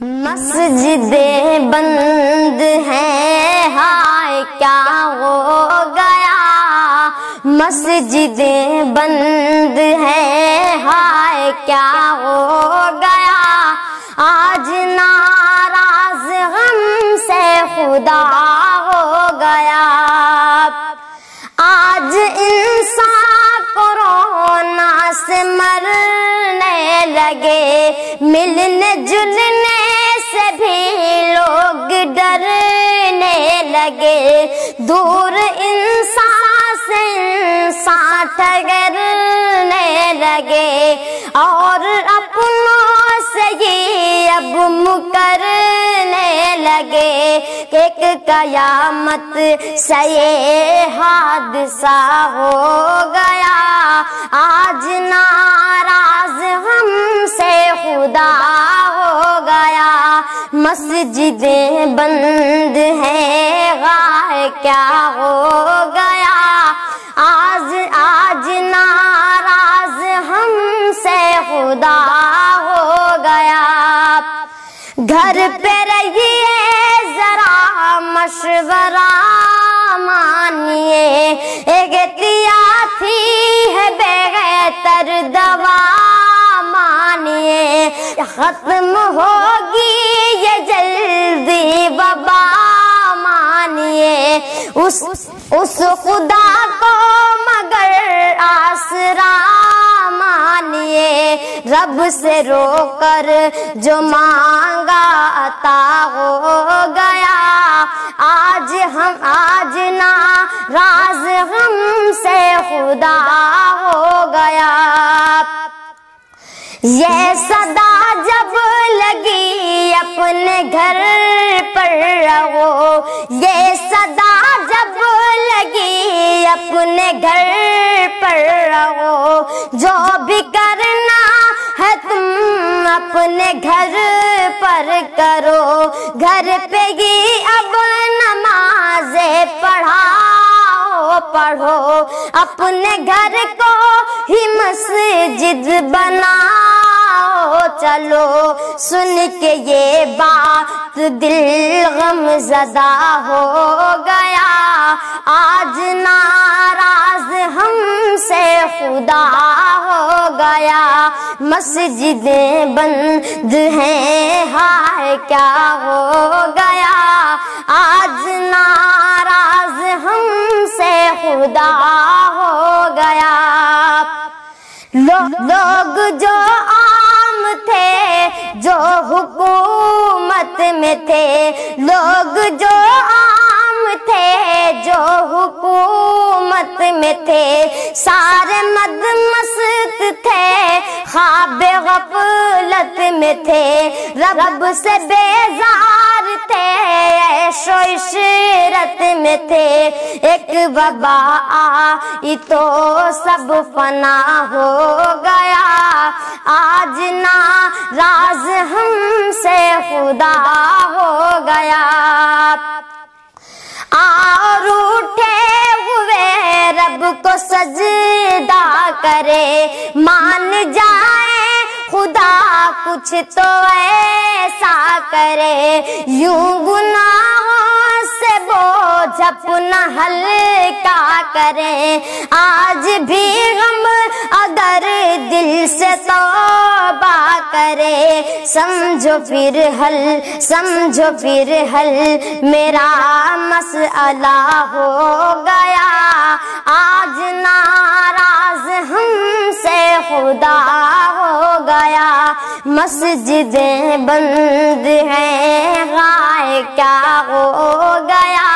مسجدیں بند ہیں، ہائے کیا ہو گیا، مسجدیں بند ہیں، ہائے کیا ہو گیا، آج ناراض غم سے خدا ہو گیا، آج انسان کورونا سے مرنے لگے، ملنے جلنے سے بھی لوگ ڈرنے لگے، دور انسان سے انسان ٹھہرنے لگے، اور اپنوں سے ہی اب مکرنے لگے، ایک قیامت سے یہ حادثہ ہو گیا، آج ناراض ہم سے خدا ہو گیا، مسجدیں بند ہیں، غائے کیا ہو گیا، آج ناراض ہم سے خدا ہو گیا، گھر پہ رہیے ذرا مشورہ مانیے، ایک احتیاطی ہے بہتر دوا مانیے، ختم ہوگی یہ جلدی وبا مانیے، اس خدا کو مگر آسرا مانیے، رب سے رو کر جو مانگا عطا ہو گیا، آج ناراض ہم سے خدا ہو گیا، یہ صدا جب لگی اپنے گھر پر رہو، یہ صدا جب لگی اپنے گھر پر رہو، جو بھی کرنا ہے تم اپنے گھر پر کرو، گھر پہ ہی اب نمازیں پڑھو، اپنے گھر کو ہی مسجد بناؤ، چلو سن کے یہ بات دل غم زدہ ہو گیا، آج ناراض ہم سے خدا ہو گیا، مسجدیں بند ہیں، ہائے کیا ہو گیا، آج ناراض ہم سے خدا ہو گیا، لوگ جو عام تھے جو حکومت میں تھے، لوگ جو عام تھے جو حکومت میں تھے، سارے مد مست تھے، خواب غفلت میں تھے، رب سے بیزار تھے، عیش و عشرت میں تھے، ایک وبا آئی تو سب فنا ہو گیا، آج ناراض ہم سے خدا ہو گیا، اور اٹھے ہوئے رب کو سجدہ کرے، مان جائے خدا کچھ تو ایسا کرے، یوں گناہوں سے بوجھ اپنا ہلکا کرے، آج بھی غم اگر دل سے توبہ کرے، سمجھو پھر حل میرا مسئلہ ہو گیا، آج ناراض ہم سے خدا ہو گیا، مسجدیں بند ہیں، غائے کیا ہو گیا،